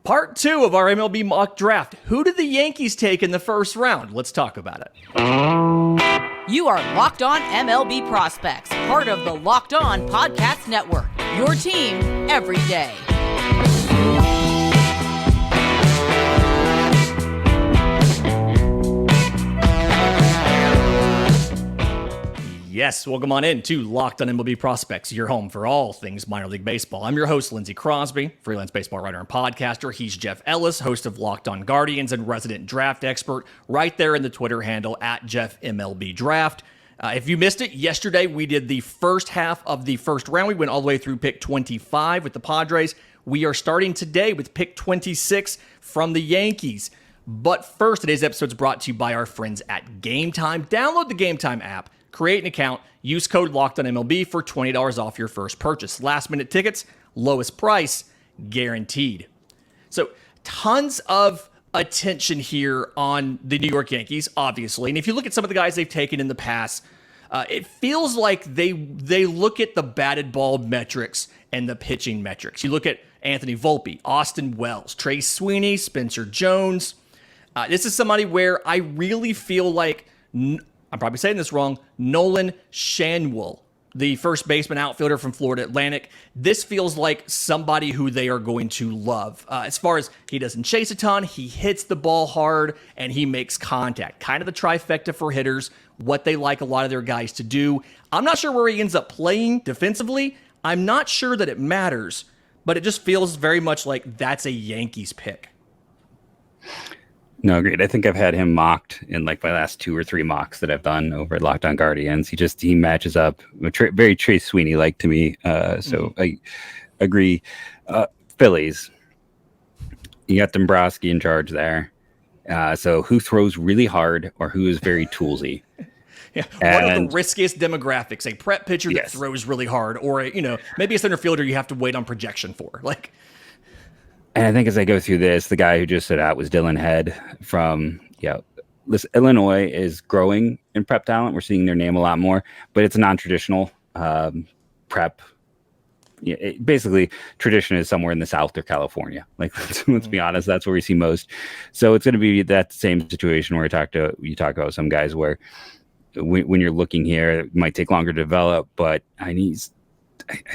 Part 2 of our MLB mock draft. Who did the Yankees take in the first round? Let's talk about it. You are Locked On MLB Prospects, part of the Locked On Podcast Network. Your team every day. Yes, welcome on in to Locked On MLB Prospects, your home for all things minor league baseball. I'm your host, Lindsay Crosby, freelance baseball writer and podcaster. He's Jeff Ellis, host of Locked On Guardians and resident draft expert, right there in the Twitter handle at JeffMLBDraft. If you missed it, yesterday we did the first half of the first round. We went all the way through pick 25 with the Padres. We are starting today with pick 26 from the Yankees. But first, today's episode is brought to you by our friends at Game Time. Download the Game Time app. Create an account, use code LOCKEDONMLB for $20 off your first purchase. Last minute tickets, lowest price, guaranteed. So tons of attention here on the New York Yankees, obviously. And if you look at some of the guys they've taken in the past, it feels like they look at the batted ball metrics and the pitching metrics. You look at Anthony Volpe, Austin Wells, Trey Sweeney, Spencer Jones. This is somebody where I really feel like... I'm probably saying this wrong, Nolan Schanuel, the first baseman outfielder from Florida Atlantic. This feels like somebody who they are going to love. As far as he doesn't chase a ton, he hits the ball hard, and he makes contact. Kind of the trifecta for hitters, what they like a lot of their guys to do. I'm not sure where he ends up playing defensively. I'm not sure that it matters, but it just feels very much like that's a Yankees pick. No, agreed. I think I've had him mocked in like my last 2 or 3 mocks that I've done over at Locked On Guardians. He matches up very Trey Sweeney-like to me. So I agree. Phillies, you got Dombrowski in charge there. So who throws really hard or who is very toolsy? Yeah, one of the riskiest demographics, a prep pitcher that throws really hard, or maybe a center fielder you have to wait on projection for. And I think as I go through this, the guy who just stood out was Dylan Head from, Illinois is growing in prep talent. We're seeing their name a lot more, but it's a non-traditional prep. Basically, tradition is somewhere in the South or California. Let's be honest, that's where we see most. So it's going to be that same situation where you talk about some guys where when you're looking here, it might take longer to develop, but I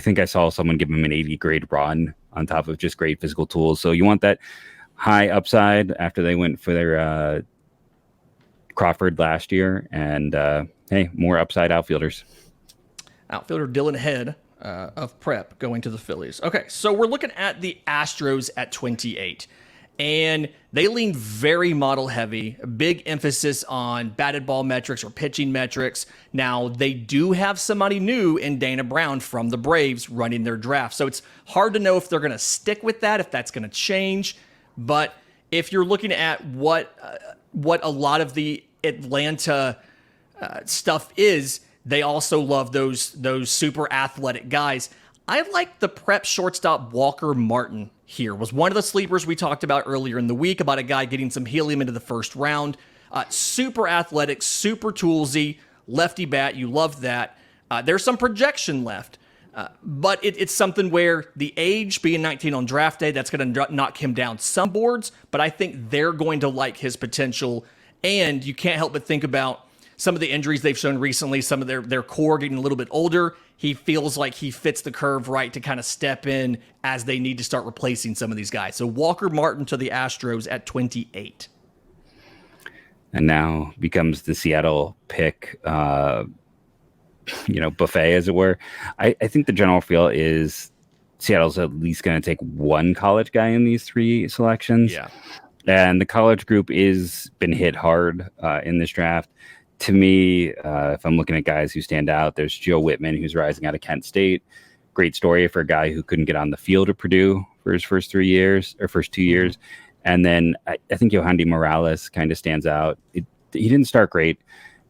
think I saw someone give him an 80 grade run on top of just great physical tools. So you want that high upside after they went for their Crawford last year. And more upside outfielders. Outfielder Dylan Head of prep going to the Phillies. Okay, so we're looking at the Astros at 28. And they lean very model heavy, big emphasis on batted ball metrics or pitching metrics. Now, they do have somebody new in Dana Brown from the Braves running their draft. So it's hard to know if they're going to stick with that, if that's going to change. But if you're looking at what a lot of the Atlanta stuff is, they also love those super athletic guys. I like the prep shortstop Walker Martin here. Was one of the sleepers we talked about earlier in the week about a guy getting some helium into the first round. Super athletic, super toolsy, lefty bat. You love that. There's some projection left, but it's something where the age, being 19 on draft day, that's going to knock him down some boards, but I think they're going to like his potential, and you can't help but think about some of the injuries they've shown recently, some of their core getting a little bit older. He feels like he fits the curve right to kind of step in as they need to start replacing some of these guys. So Walker Martin to the Astros at 28. And now becomes the Seattle pick, buffet, as it were. I think the general feel is Seattle's at least going to take one college guy in these 3 selections. Yeah. And the college group is been hit hard in this draft. To me, if I'm looking at guys who stand out, there's Joe Whitman, who's rising out of Kent State. Great story for a guy who couldn't get on the field at Purdue for his first 2 years. And then I think Yohandy Morales kind of stands out. He didn't start great,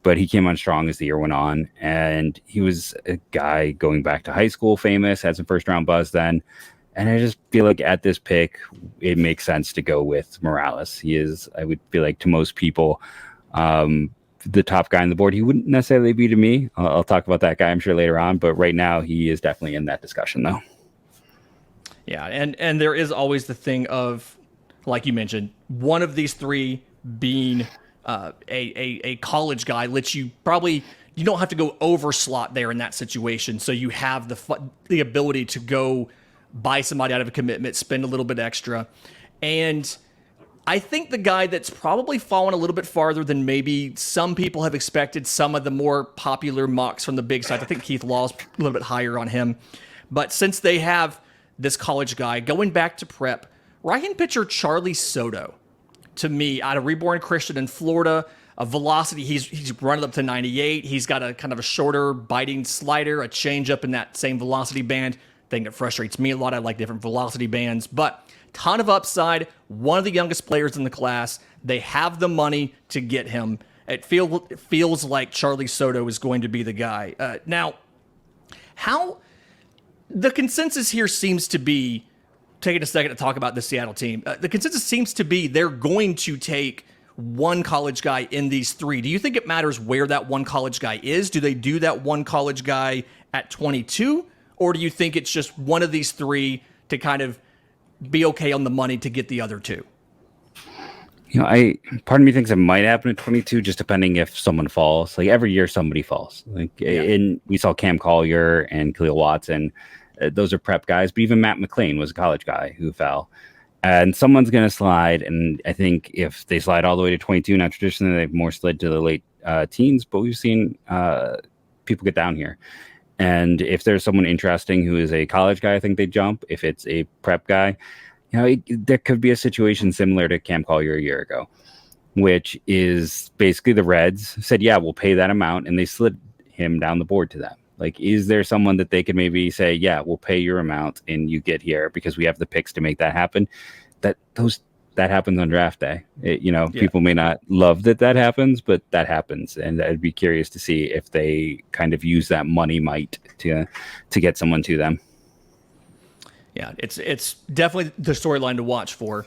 but he came on strong as the year went on. And he was a guy going back to high school famous, had some first round buzz then. And I just feel like at this pick, it makes sense to go with Morales. He is, I would feel like to most people, the top guy on the board. He wouldn't necessarily be to me. I'll talk about that guy, I'm sure, later on. But right now, he is definitely in that discussion, though. Yeah, and there is always the thing of like you mentioned, one of these three being a college guy lets you you don't have to go over slot there in that situation. So you have the ability to go buy somebody out of a commitment, spend a little bit extra. And I think the guy that's probably fallen a little bit farther than maybe some people have expected, some of the more popular mocks from the big side, I think Keith Law's a little bit higher on him. But since they have this college guy going back to prep, right-hand pitcher Charlie Soto, to me, out of Reborn Christian in Florida, a velocity, he's running up to 98. He's got a kind of a shorter biting slider, a changeup in that same velocity band. Thing that frustrates me a lot. I like different velocity bands, but ton of upside. One of the youngest players in the class. They have the money to get him. It feels like Charlie Soto is going to be the guy. Now, how the consensus here seems to be, taking a second to talk about the Seattle team, the consensus seems to be they're going to take one college guy in these three. Do you think it matters where that one college guy is? Do they do that one college guy at 22? Or do you think it's just one of these three to kind of be okay on the money to get the other two? Part of me thinks it might happen at 22, just depending if someone falls. Like every year, somebody falls. We saw Cam Collier and Khalil Watson. Those are prep guys, but even Matt McLean was a college guy who fell. And someone's going to slide. And I think if they slide all the way to 22, now traditionally they've more slid to the late teens, but we've seen people get down here. And if there's someone interesting who is a college guy, I think they jump. If it's a prep guy, there could be a situation similar to Cam Collier a year ago, which is basically the Reds said, yeah, we'll pay that amount. And they slid him down the board to them. Like, is there someone that they could maybe say, yeah, we'll pay your amount and you get here because we have the picks to make that happen? That happens on draft day. People may not love that happens, but that happens. And I'd be curious to see if they kind of use that money might to get someone to them. Yeah, it's definitely the storyline to watch for.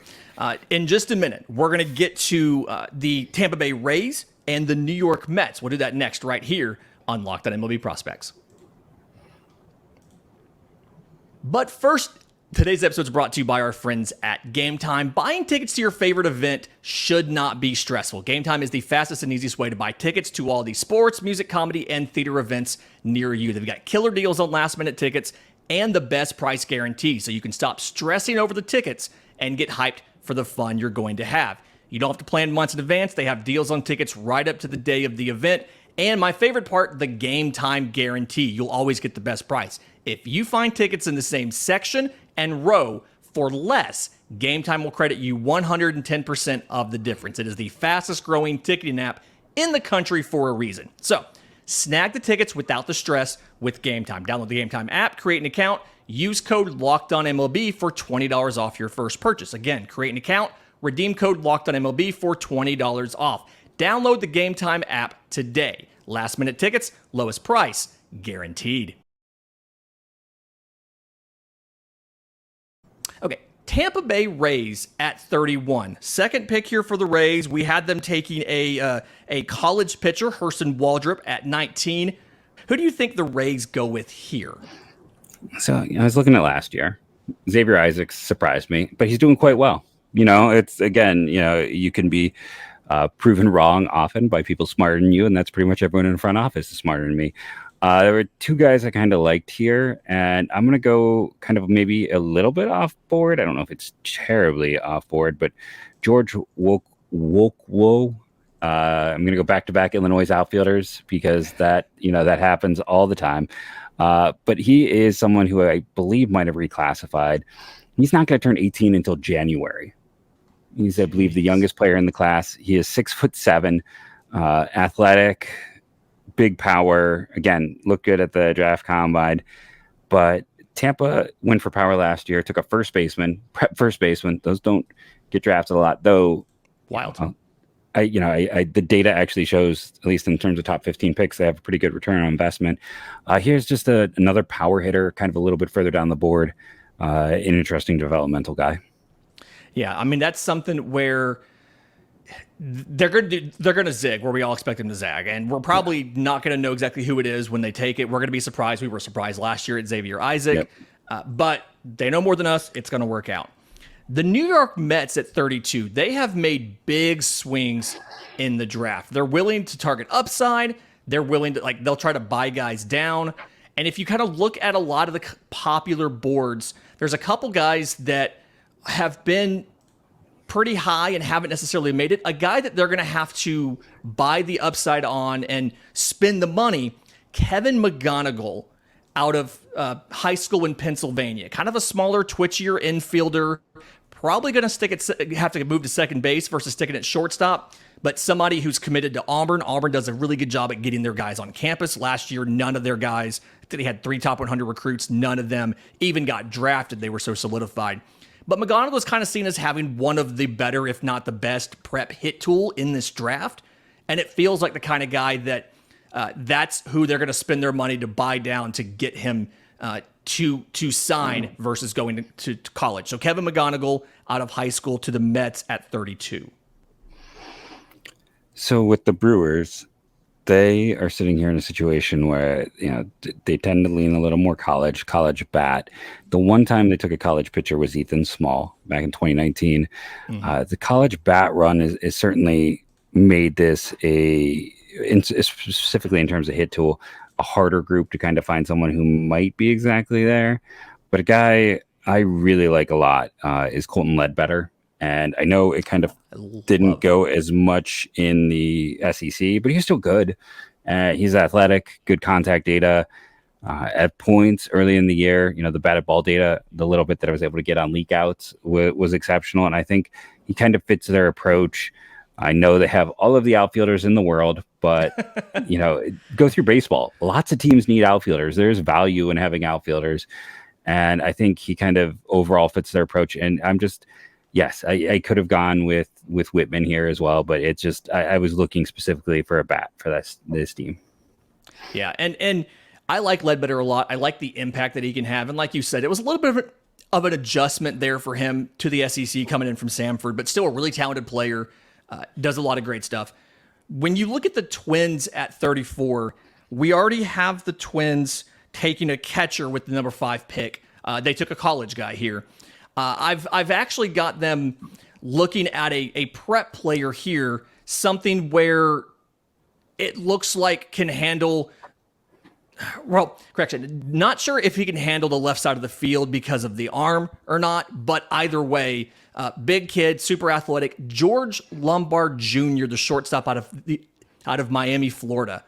In just a minute, we're going to get to the Tampa Bay Rays and the New York Mets. We'll do that next right here on Locked On MLB Prospects. But first, today's episode is brought to you by our friends at Game Time. Buying tickets to your favorite event should not be stressful. Game Time is the fastest and easiest way to buy tickets to all the sports, music, comedy, and theater events near you. They've got killer deals on last-minute tickets and the best price guarantee, so you can stop stressing over the tickets and get hyped for the fun you're going to have. You don't have to plan months in advance. They have deals on tickets right up to the day of the event. And my favorite part, the Game Time guarantee. You'll always get the best price. If you find tickets in the same section and row for less, Game Time will credit you 110% of the difference. It is the fastest growing ticketing app in the country for a reason. So snag the tickets without the stress with Game Time. Download the Game Time app, create an account, use code LOCKEDONMLB for $20 off your first purchase. Again, create an account, redeem code LOCKEDONMLB for $20 off. Download the Game Time app today. Last minute tickets, lowest price, guaranteed. Okay, Tampa Bay Rays at 31. Second pick here for the Rays. We had them taking a college pitcher, Hurston Waldrop, at 19. Who do you think the Rays go with here? So I was looking at last year. Xavier Isaacs surprised me, but he's doing quite well. It's again, you can be proven wrong often by people smarter than you, and that's pretty much everyone in the front office is smarter than me. There were two guys I kind of liked here, and I'm going to go kind of maybe a little bit off board. I don't know if it's terribly off board, but George Wokwo. I'm going to go back-to-back Illinois outfielders because that happens all the time. But he is someone who I believe might have reclassified. He's not going to turn 18 until January. He's, I believe, the youngest player in the class. He is 6'7", athletic, big power. Again, looked good at the draft combine. But Tampa went for power last year, took a prep first baseman. Those don't get drafted a lot, though. Wild. The data actually shows, at least in terms of top 15 picks, they have a pretty good return on investment. Here's just another power hitter, kind of a little bit further down the board, an interesting developmental guy. Yeah, I mean, that's something where they're going to zig where we all expect them to zag. And we're probably not going to know exactly who it is when they take it. We're going to be surprised. We were surprised last year at Xavier Isaac. Yep. But they know more than us. It's going to work out. The New York Mets at 32, they have made big swings in the draft. They're willing to target upside. They're willing to, they'll try to buy guys down. And if you kind of look at a lot of the popular boards, there's a couple guys that have been pretty high and haven't necessarily made it. A guy that they're going to have to buy the upside on and spend the money, Kevin McGonigal, out of high school in Pennsylvania. Kind of a smaller, twitchier infielder. Probably going to have to move to second base versus sticking at shortstop. But somebody who's committed to Auburn. Auburn does a really good job at getting their guys on campus. Last year, none of their guys, I think they had 3 top 100 recruits. None of them even got drafted. They were so solidified. But McGonigal is kind of seen as having one of the better, if not the best, prep hit tool in this draft. And it feels like the kind of guy that that's who they're going to spend their money to buy down to get him to sign versus going to college. So Kevin McGonigal out of high school to the Mets at 32. So with the Brewers, they are sitting here in a situation where, they tend to lean a little more college bat. The one time they took a college pitcher was Ethan Small back in 2019. The college bat run is certainly made this specifically in terms of hit tool, a harder group to kind of find someone who might be exactly there. But a guy I really like a lot is Colton Ledbetter. And I know it kind of didn't go as much in the SEC, but he's still good. He's athletic, good contact data. At points early in the year, the batted ball data, the little bit that I was able to get on leak outs was exceptional. And I think he kind of fits their approach. I know they have all of the outfielders in the world, but, go through baseball. Lots of teams need outfielders. There's value in having outfielders. And I think he kind of overall fits their approach. And yes, I could have gone with Whitman here as well, but it's just I was looking specifically for a bat for this team. Yeah, and I like Ledbetter a lot. I like the impact that he can have, and like you said, it was a little bit of an adjustment there for him to the SEC coming in from Samford, but still a really talented player. Does a lot of great stuff. When you look at the Twins at 34, we already have the Twins taking a catcher with the number 5 pick. They took a college guy here. I've actually got them looking at a prep player here, something where it looks like can handle, not sure if he can handle the left side of the field because of the arm or not, but either way, big kid, super athletic, George Lombard Jr., the shortstop out of Miami, Florida.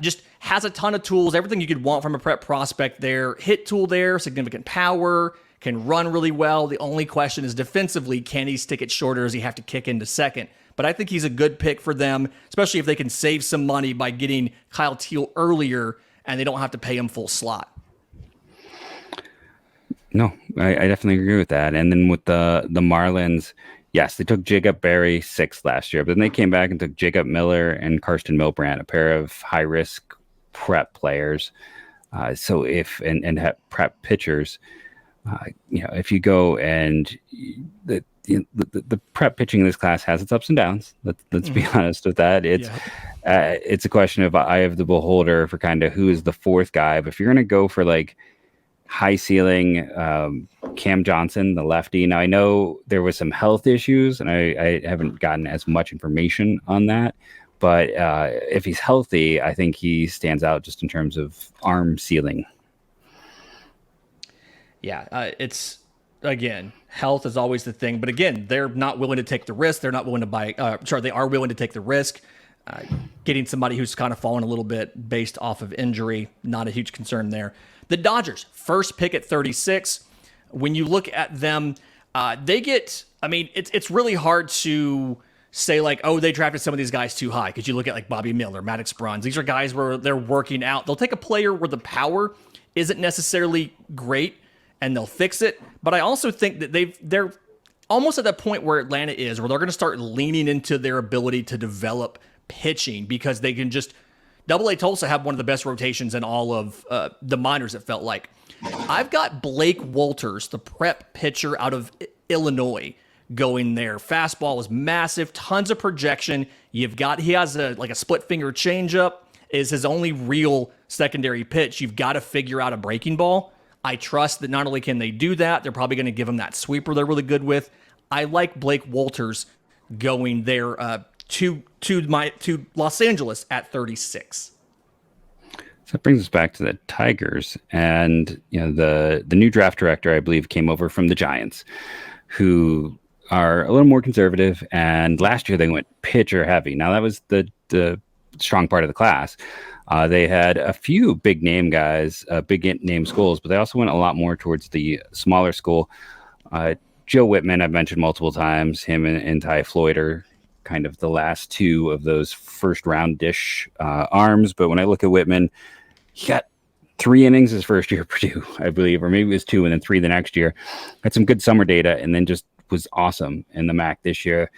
Just has a ton of tools, everything you could want from a prep prospect there. Hit tool there, significant power, can run really well. The only question is defensively, can he stick it shorter? Does he have to kick into second? But I think he's a good pick for them, especially if they can save some money by getting Kyle Teal earlier and they don't have to pay him full slot. No, I definitely agree with that. And then with the Marlins, yes, they took Jacob Berry 6th last year, but then they came back and took Jacob Miller and Karsten Milbrandt, a pair of high-risk prep players. So and have prep pitchers. If you go and the prep pitching in this class has its ups and downs. Let's be honest with that. It's a question of eye of the beholder for kind of who is the 4th guy. But if you're going to go for high ceiling, Cam Johnson, the lefty. Now I know there was some health issues, and I haven't gotten as much information on that. But if he's healthy, I think he stands out just in terms of arm ceiling. Yeah, it's, again, health is always the thing. But again, they're not willing to take the risk. They're not willing to they are willing to take the risk. Getting somebody who's kind of fallen a little bit based off of injury, not a huge concern there. The Dodgers, first pick at 36. When you look at them, they get, it's really hard to say they drafted some of these guys too high, because you look at Bobby Miller, Maddox Bruns. These are guys where they're working out. They'll take a player where the power isn't necessarily great, and they'll fix it. But I also think that they're almost at that point where Atlanta is, where they're going to start leaning into their ability to develop pitching, because they can just Double-A Tulsa have one of the best rotations in all of the minors, it felt like. I've got Blake Walters, the prep pitcher out of Illinois, going there. Fastball is massive, tons of projection. He has a split finger changeup is his only real secondary pitch. You've got to figure out a breaking ball. I trust that not only can they do that, they're probably going to give him that sweeper they're really good with. I like Blake Walters going there to Los Angeles at 36. So that brings us back to the Tigers, and the new draft director, I believe, came over from the Giants, who are a little more conservative. And last year they went pitcher heavy. Now that was the strong part of the class. They had a few big name guys, big name schools, but they also went a lot more towards the smaller school. Joe Whitman, I've mentioned multiple times. Him and Ty Floyd are kind of the last two of those first round dish arms. But when I look at Whitman, he got 3 innings his first year at Purdue, I believe, or maybe it was 2 and then 3 the next year. Had some good summer data and then just was awesome in the MAC this year.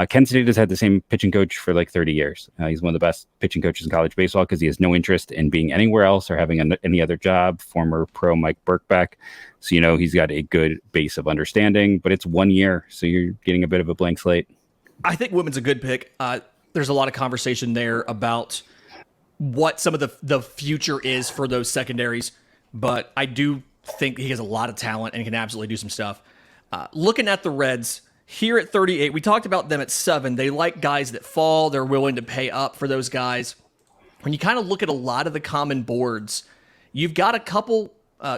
Kent State has had the same pitching coach for like 30 years. He's one of the best pitching coaches in college baseball because he has no interest in being anywhere else or having any other job. Former pro Mike Birkbeck. So, he's got a good base of understanding, but it's 1 year. So you're getting a bit of a blank slate. I think Whitman's a good pick. There's a lot of conversation there about what some of the future is for those secondaries, but I do think he has a lot of talent and can absolutely do some stuff. Looking at the Reds, here at 38, we talked about them at 7. They like guys that fall. They're willing to pay up for those guys. When you kind of look at a lot of the common boards, you've got a couple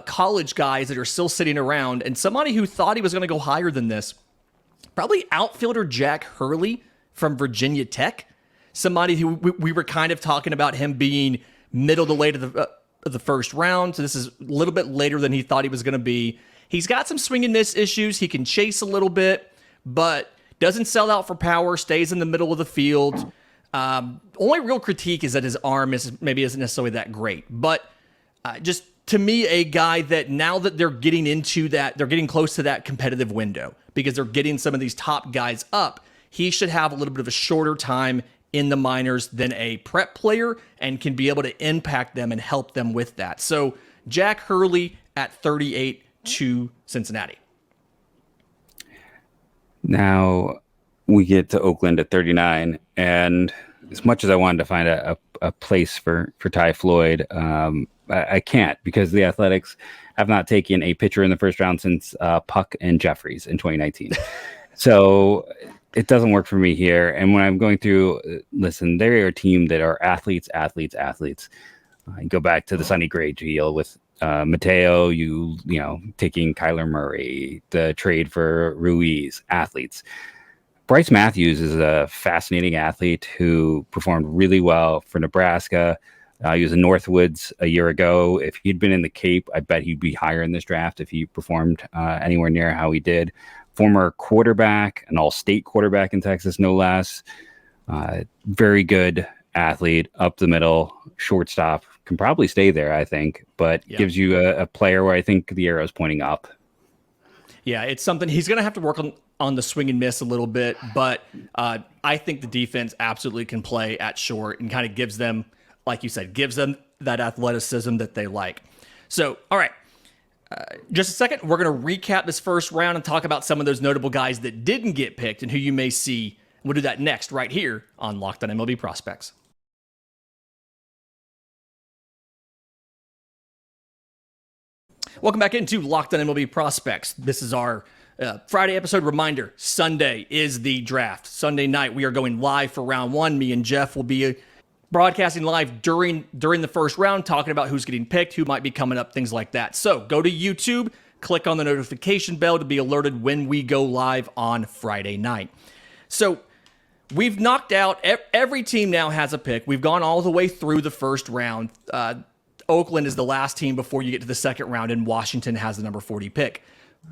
college guys that are still sitting around, and somebody who thought he was going to go higher than this, probably outfielder Jack Hurley from Virginia Tech. Somebody who we were kind of talking about him being middle to late of the first round. So this is a little bit later than he thought he was going to be. He's got some swing and miss issues. He can chase a little bit, but doesn't sell out for power, stays in the middle of the field. Only real critique is that his arm isn't necessarily that great. But just to me, a guy that now that they're getting into that, they're getting close to that competitive window because they're getting some of these top guys up. He should have a little bit of a shorter time in the minors than a prep player and can be able to impact them and help them with that. So Jack Hurley at 38 to Cincinnati. Now we get to Oakland at 39, and as much as I wanted to find a place for Ty Floyd, I can't because the Athletics have not taken a pitcher in the first round since Puck and Jeffries in 2019. So it doesn't work for me here. And when I'm going through, listen, they're a team that are athletes. You go back to the Sonny Gray deal with Mateo, you taking Kyler Murray, the trade for Ruiz, athletes. Bryce Matthews is a fascinating athlete who performed really well for Nebraska. He was in Northwoods a year ago. If he'd been in the Cape, I bet he'd be higher in this draft if he performed anywhere near how he did. Former quarterback, an all-state quarterback in Texas, no less. Very good athlete, up the middle, shortstop. Can probably stay there, I think, but gives you a player where I think the arrow is pointing up. Yeah, it's something he's going to have to work on the swing and miss a little bit, but I think the defense absolutely can play at short and kind of gives them, like you said, gives them that athleticism that they like. So, all right. Just a second, we're going to recap this first round and talk about some of those notable guys that didn't get picked and who you may see. We'll do that next right here on Locked On MLB Prospects. Welcome back into Locked On MLB Prospects. This is our Friday episode reminder. Sunday is the draft. Sunday night, we are going live for round 1. Me and Jeff will be broadcasting live during the first round, talking about who's getting picked, who might be coming up, things like that. So go to YouTube, click on the notification bell to be alerted when we go live on Friday night. So we've knocked out, every team now has a pick. We've gone all the way through the first round. Oakland is the last team before you get to the second round, and Washington has the number 40 pick.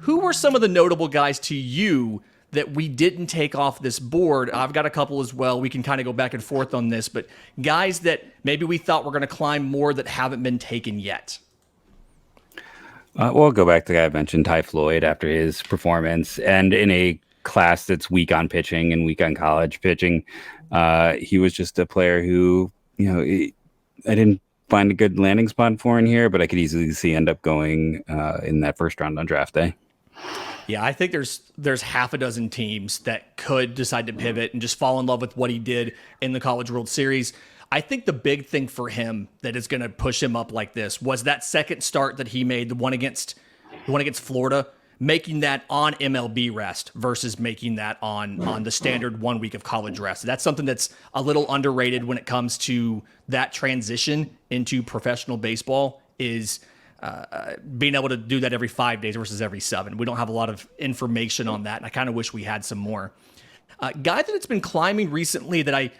Who were some of the notable guys to you that we didn't take off this board? I've got a couple as well. We can kind of go back and forth on this, but guys that maybe we thought were going to climb more that haven't been taken yet. Well, I'll go back to the guy I mentioned, Ty Floyd, after his performance. And in a class that's weak on pitching and weak on college pitching, he was just a player who, I didn't find a good landing spot for in here, but I could easily see end up going in that first round on draft day. Yeah, I think there's half a dozen teams that could decide to pivot and just fall in love with what he did in the College World Series. I think the big thing for him that is going to push him up like this was that second start that he made, the one against Florida, making that on MLB rest versus making that on the standard 1 week of college rest. That's something that's a little underrated when it comes to that transition into professional baseball, is being able to do that every 5 days versus every 7. We don't have a lot of information on that, and I kind of wish we had some more. Guy that it's been climbing recently that I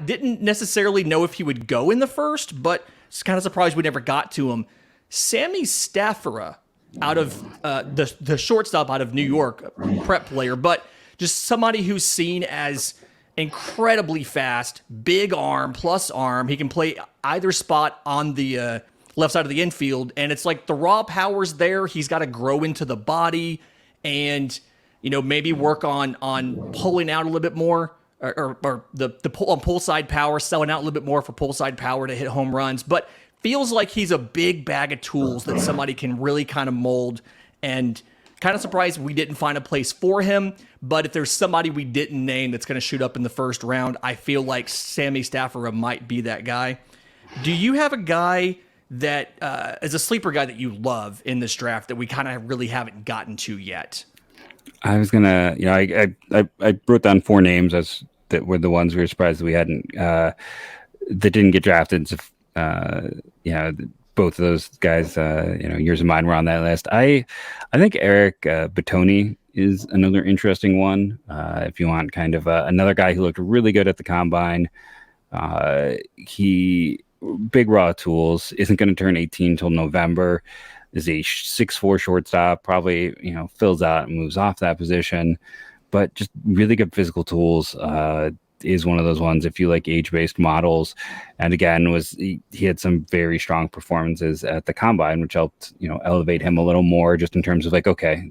didn't necessarily know if he would go in the first, but it's kind of surprised we never got to him. Sammy Stafford, out of the shortstop out of New York, prep player, but just somebody who's seen as incredibly fast, big arm, plus arm. He can play either spot on the left side of the infield, and it's like the raw power's there. He's got to grow into the body and, maybe work on pulling out a little bit more, or the pull side power, selling out a little bit more for pull side power to hit home runs. But feels like he's a big bag of tools that somebody can really kind of mold, and kind of surprised we didn't find a place for him. But if there's somebody we didn't name that's going to shoot up in the first round, I feel like Sammy Stafford might be that guy. Do you have a guy that is a sleeper guy that you love in this draft that we kind of really haven't gotten to yet? I was gonna, I wrote down 4 names that were the ones we were surprised that we hadn't, that didn't get drafted. So, both of those guys, yours and mine were on that list. I think Eric Batoni is another interesting one. If you want kind of another guy who looked really good at the combine, he big raw tools, isn't going to turn 18 till November, is a 6'4" shortstop, probably, fills out and moves off that position, but just really good physical tools. Is one of those ones, if you like age-based models. And again, he had some very strong performances at the combine, which helped, elevate him a little more, just in terms of like, okay,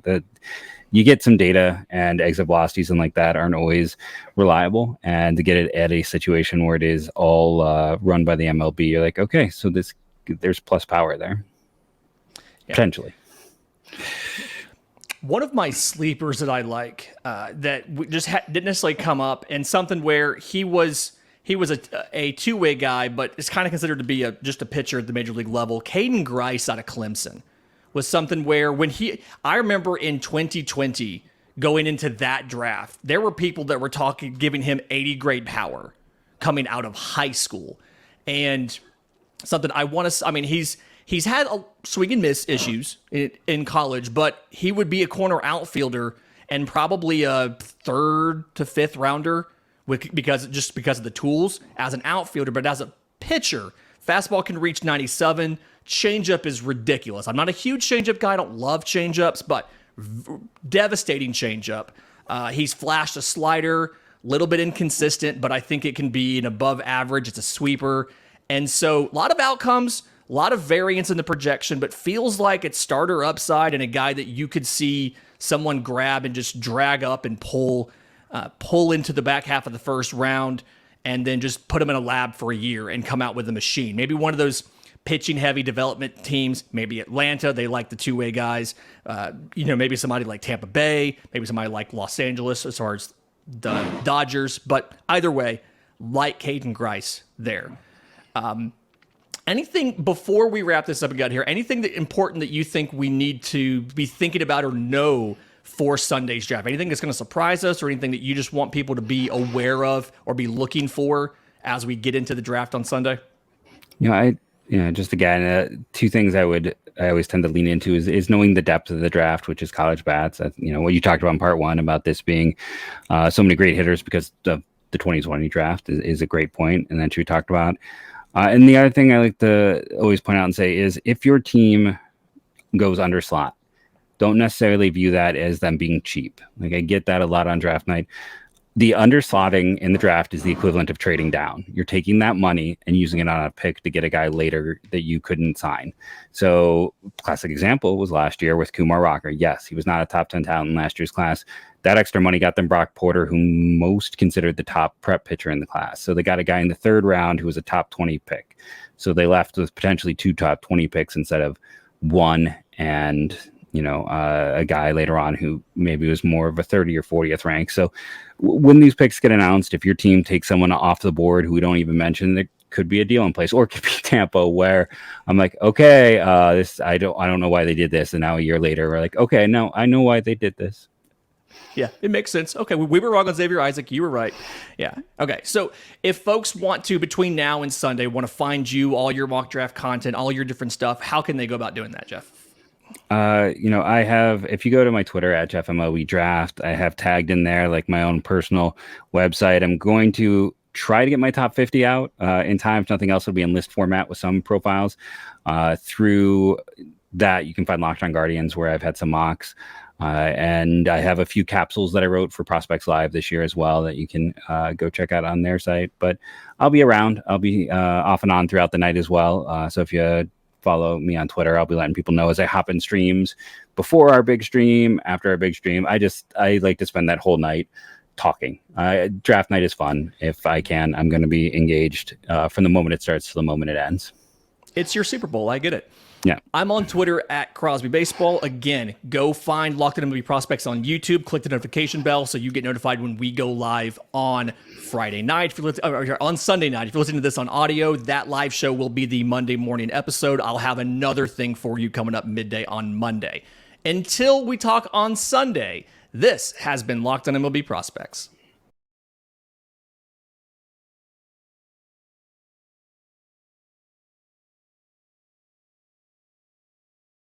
you get some data, and exit velocities and like that aren't always reliable. And to get it at a situation where it is all run by the MLB, you're like, okay, so there's plus power there. Yeah. Potentially. One of my sleepers that I like that just didn't necessarily come up, and something where he was a two-way guy, but is kind of considered to be just a pitcher at the major league level. Caden Grice out of Clemson was something where I remember in 2020 going into that draft, there were people that were giving him 80 grade power coming out of high school, and something he's had a swing and miss issues in college, but he would be a corner outfielder and probably a 3rd to 5th rounder because of the tools as an outfielder. But as a pitcher, fastball can reach 97. Changeup is ridiculous. I'm not a huge changeup guy. I don't love changeups, but devastating changeup. He's flashed a slider, little bit inconsistent, but I think it can be an above average. It's a sweeper. And so a lot of outcomes, a lot of variance in the projection, but feels like it's starter upside and a guy that you could see someone grab and just drag up and pull into the back half of the first round, and then just put him in a lab for a year and come out with a machine. Maybe one of those pitching heavy development teams, maybe Atlanta, they like the two-way guys. Maybe somebody like Tampa Bay, maybe somebody like Los Angeles as far as the Dodgers. But either way, like Caden Grice there. Anything before we wrap this up and get here, anything important that you think we need to be thinking about or know for Sunday's draft? Anything that's going to surprise us, or anything that you just want people to be aware of or be looking for as we get into the draft on Sunday? Just again, 2 things I always tend to lean into is knowing the depth of the draft, which is college bats. What you talked about in part 1 about this being so many great hitters because of the 2020 draft is a great point. And then we talked about. And the other thing I like to always point out and say is if your team goes under slot, don't necessarily view that as them being cheap. Like, I get that a lot on draft night. The underslotting in the draft is the equivalent of trading down. You're taking that money and using it on a pick to get a guy later that you couldn't sign. So classic example was last year with Kumar Rocker. Yes, he was not a top 10 talent in last year's class. That extra money got them Brock Porter, who most considered the top prep pitcher in the class. So they got a guy in the 3rd round who was a top 20 pick. So they left with potentially 2 top 20 picks instead of 1 and a guy later on who maybe was more of a 30 or 40th rank. So when these picks get announced, if your team takes someone off the board who we don't even mention, there could be a deal in place, or it could be Tampa, where I'm like, okay, I don't know why they did this, and now a year later we're like, okay, no, I know why they did this. Yeah, it makes sense. Okay, we were wrong on Xavier Isaac. You were right. Yeah. Okay, so if folks want to, between now and Sunday, want to find you, all your mock draft content, all your different stuff, how can they go about doing that, Jeff? I have, if you go to my Twitter at JeffMLB Draft, I have tagged in there like my own personal website. I'm going to try to get my top 50 out in time. If nothing else, it'll be in list format with some profiles. Through that, you can find Locked On Guardians, where I've had some mocks. And I have a few capsules that I wrote for Prospects Live this year as well that you can go check out on their site. But I'll be around. I'll be off and on throughout the night as well. So if you follow me on Twitter, I'll be letting people know as I hop in streams before our big stream, after our big stream. I like to spend that whole night talking. Draft night is fun. If I can, I'm going to be engaged from the moment it starts to the moment it ends. It's your Super Bowl. I get it. Yeah. I'm on Twitter at Crosby Baseball. Again, go find Locked On MLB Prospects on YouTube. Click the notification bell so you get notified when we go live on Friday night. Or on Sunday night. If you're listening to this on audio, that live show will be the Monday morning episode. I'll have another thing for you coming up midday on Monday. Until we talk on Sunday, this has been Locked On MLB Prospects.